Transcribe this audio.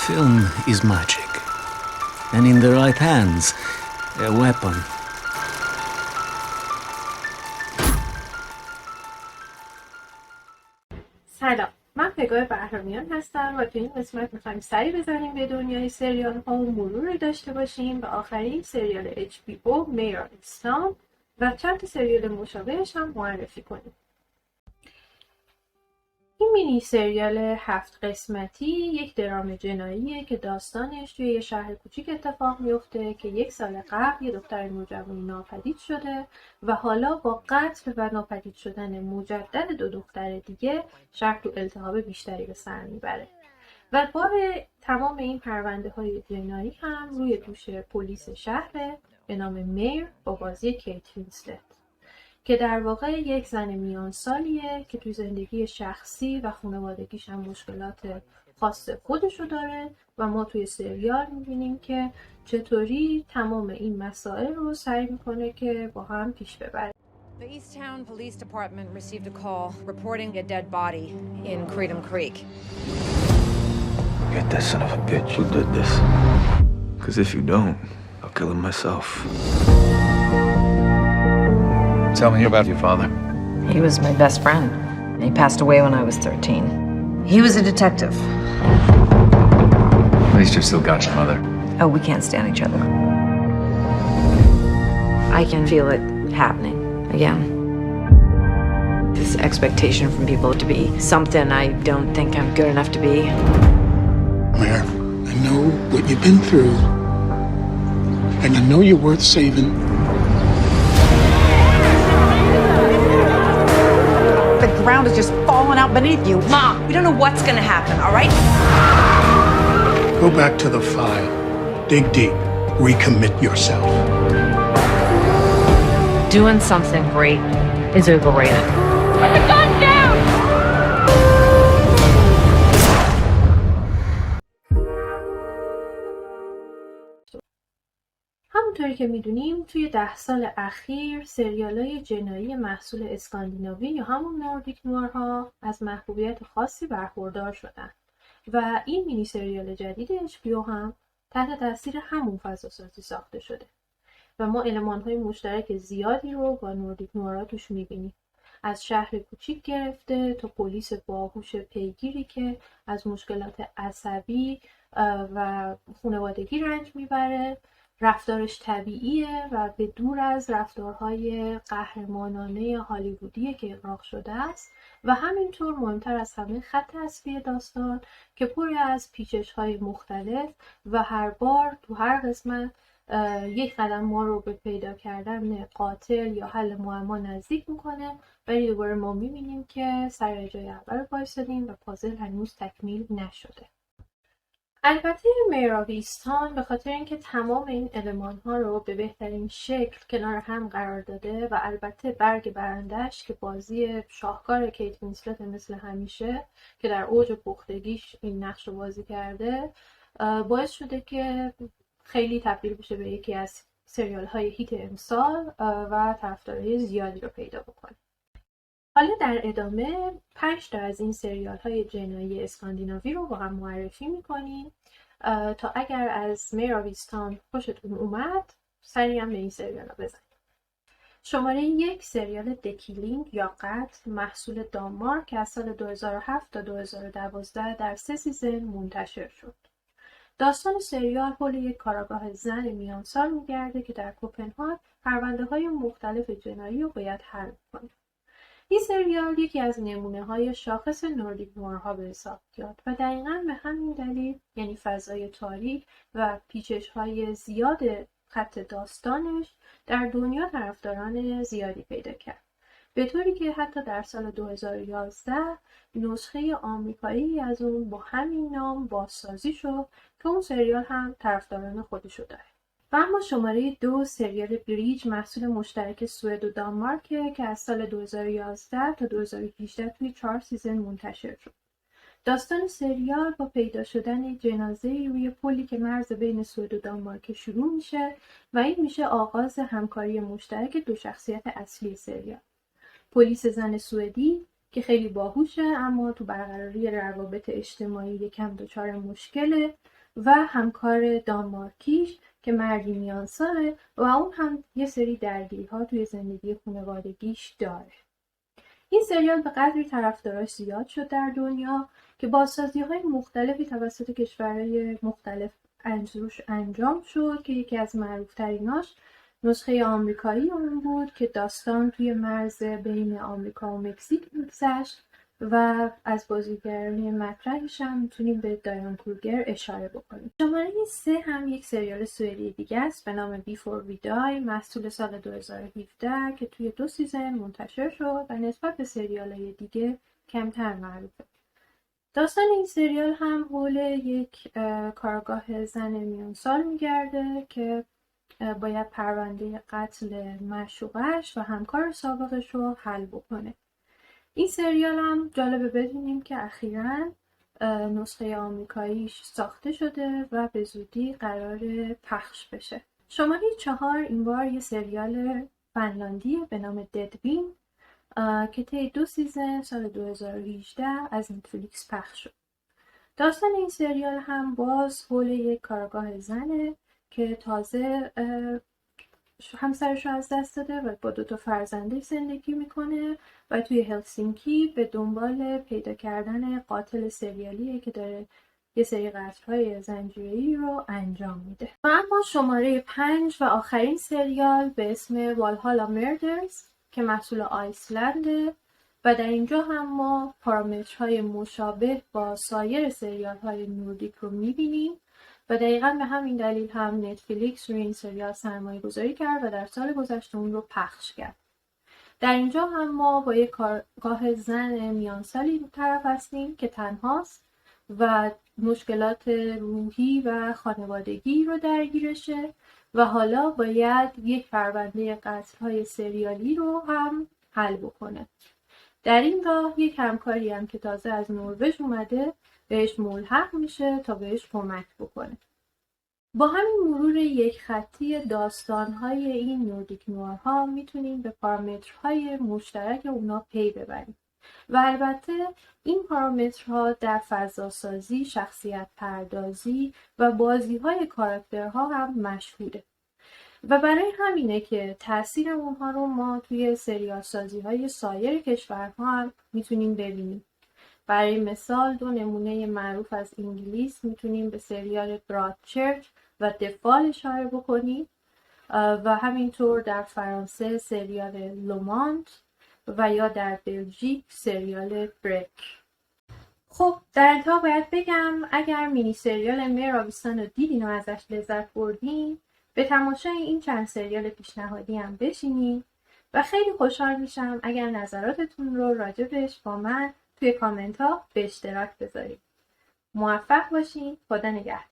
Film is magic. And in the right hands, a weapon. سلام، من پگاه بهرامیان هستم و تو این قسمت میخوایم سری بزنیم به دنیای سریال ها و مروری داشته باشیم به آخرین سریال HBO میر آف ایستام و چند سریال مشابهش هم معرفی کنیم. این مینی سریال 7 قسمتی یک درام جناییه که داستانش توی یه شهر کوچیک اتفاق میفته که 1 سال قبل یه دختر نوجوانی ناپدید شده و حالا با قتل و ناپدید شدن مجدد 2 دختر دیگه شهر تو التهاب بیشتری به سر میبره و بار تمام این پرونده های جنایی هم روی دوش پلیس شهره به نام میر با بازی کیت وینسلت که در واقع یک زن میان سالیه که توی زندگی شخصی و خانوادگیش هم مشکلات خاص خودشو داره و ما توی سریال میبینیم که چطوری تمام این مسائل رو سعی میکنه که با هم پیش ببره. The Easttown Police Department received a call reporting a dead body in Creedham Creek. Get that son of a bitch. Who did this? Because if you don't, I'll kill him myself. Tell me about your father. He was my best friend. He passed away when I was 13. He was a detective. At least you've still got your mother. Oh, we can't stand each other. I can feel it happening again. This expectation from people to be something I don't think I'm good enough to be. Mare, I know what you've been through, and I know you're worth saving. The ground is just falling out beneath you. Mom, we don't know what's gonna happen, all right? Go back to the file. Dig deep. Recommit yourself. Doing something great is overrated. Put the gun down! همونطوری که میدونیم توی 10 سال اخیر سریال‌های جنایی محصول اسکاندیناوی یا همون نوردیک نوارها از محبوبیت خاصی برخوردار شدن و این مینی سریال جدید HBO هم تحت تاثیر همون فضاسازی ساخته شده و ما المان‌های مشترک زیادی رو با نوردیک نوارها توش میبینیم، از شهر کوچیک گرفته تا پلیس باهوش پیگیری که از مشکلات عصبی و خانوادگی رنج میبره، رفتارش طبیعیه و به دور از رفتارهای قهرمانانه هالیوودی که اغراق شده است و همینطور مهمتر از همه خط اصلی داستان که پر از پیچش‌های مختلف و هر بار تو هر قسمت یک قدم ما رو به پیدا کردن قاتل یا حل معما نزدیک میکنه ولی دوباره ما میبینیم که سر جای اول وایسادیم و پازل هنوز تکمیل نشده. البته میر آف ایستام به خاطر اینکه تمام این المان‌ها رو به بهترین شکل کنار هم قرار داده و البته برگ برندش که بازی شاهکار کیت وینسلت مثل همیشه که در اوج پختگیش این نقش رو بازی کرده باعث شده که خیلی تبدیل بشه به یکی از سریال‌های هیت امسال و طرفدارای زیادی رو پیدا بکنه. حالا در ادامه 5 تا از این سریال‌های جنایی اسکاندیناوی رو با هم معرفی می‌کنیم تا اگر از میر آف ایستام خوشتون اومد سری هم به این سریال‌ها بزنید. شماره 1 سریال دکیلینگ یا قتل محصول دانمارک که از سال 2007 تا 2012 در 3 سیزن منتشر شد. داستان سریال حول یک کاراگاه زن میانسال می‌گرده که در کوپنهاگ پرونده‌های مختلف جنایی رو باید حل کنه. این سریال یکی از نمونه‌های شاخص نوردیک نوارها به حساب میاد و دقیقاً به همین دلیل یعنی فضای تاریک و پیچش‌های زیاد خط داستانش در دنیا طرفداران زیادی پیدا کرد. به طوری که حتی در سال 2011 نسخه آمریکایی از اون با همین نام بازسازی شد که اون سریال هم طرفداران خودشو داره. و اما شماره 2 سریال بریج محصول مشترک سوئد و دانمارک که از سال 2011 تا 2018 توی 4 سیزن منتشر شد. داستان سریال با پیدا شدن جنازه‌ای روی پلی که مرز بین سوئد و دانمارک شروع میشه و این میشه آغاز همکاری مشترک 2 شخصیت اصلی سریال. پلیس زن سوئدی که خیلی باهوشه اما تو برقراری روابط اجتماعی یکم دچار مشکله و همکار دانمارکیش که مردی میانساله و اون هم یه سری درگیری‌ها توی زندگی خانوادگیش داره. این سریال به قدری طرفداراش زیاد شد در دنیا که بازسازی‌های مختلفی توسط کشورهای مختلف انجام شد که یکی از معروف‌تریناش نسخه آمریکایی اون بود که داستان توی مرز بین آمریکا و مکزیک می‌گذشت و از بازیگران مطرحش هم میتونیم به دایان کروگر اشاره بکنیم. شماره 3 هم یک سریال سوئدی دیگه است به نام بیفور وی دای، محصول سال 2017 که توی 2 سیزن منتشر شد و نسبت به سریال‌های دیگه کمتر معروفه. داستان این سریال هم حول یک کارگاه زن میان سال میگرده که باید پرونده قتل معشوقش و همکار سابقش رو حل بکنه. این سریال هم جالبه بدونیم که اخیراً نسخه آمریکاییش ساخته شده و به زودی قرار پخش بشه. شماره 4 این بار یه سریال فنلاندیه به نام ددوین که طی 2 سیزن سال 2018 از نتفلیکس پخش شد. داستان این سریال هم باز حول یک کارگاه زنه که تازه همسرش رو از دست داده و با 2 فرزنده زندگی میکنه و توی هلسینکی به دنبال پیدا کردن قاتل سریالیه که داره یه سری قتل‌های زنجیره‌ای رو انجام میده. و اما شماره 5 و آخرین سریال به اسم والهالا مردرز که محصول آیسلنده و در اینجا هم ما پارامترهای مشابه با سایر سریال‌های نوردیک رو میبینیم و دقیقاً به همین دلیل هم نتفلیکس روی این سریال سرمایه گذاری کرد و در سال گذشته اون رو پخش کرد. در اینجا هم ما با یک کارگاه زن میانسالی طرف هستیم که تنهاست و مشکلات روحی و خانوادگی رو درگیرشه و حالا باید یک پرونده قتل‌های سریالی رو هم حل بکنه. در این راه یک همکاری هم که تازه از نروژ اومده بهش ملحق میشه تا بهش کمک بکنه. با همین مرور یک خطی داستان‌های این نوردیک نوارها میتونیم به پارامترهای مشترک اونا پی ببریم و البته این پارامترها در فضاسازی، شخصیت پردازی و بازی‌های کاراکترها هم مشهوده و برای همینه که تأثیر اونها رو ما توی سریال سازی‌های سایر کشورها هم میتونیم ببینیم. برای مثال 2 نمونه معروف از انگلیس میتونیم به سریال برادچرچ و دفال اشاره بکنیم و همینطور در فرانسه سریال لومانت و یا در بلژیک سریال برک. خب در انتها باید بگم اگر مینی سریال میر آویستان رو دیدین و ازش لذت بردین به تماشای این چند سریال پیشنهادی هم بشینید و خیلی خوشحال میشم اگر نظراتتون رو راجبش با من توی کامنت ها به اشتراک بذارید. موفق باشین. خدا نگهدار.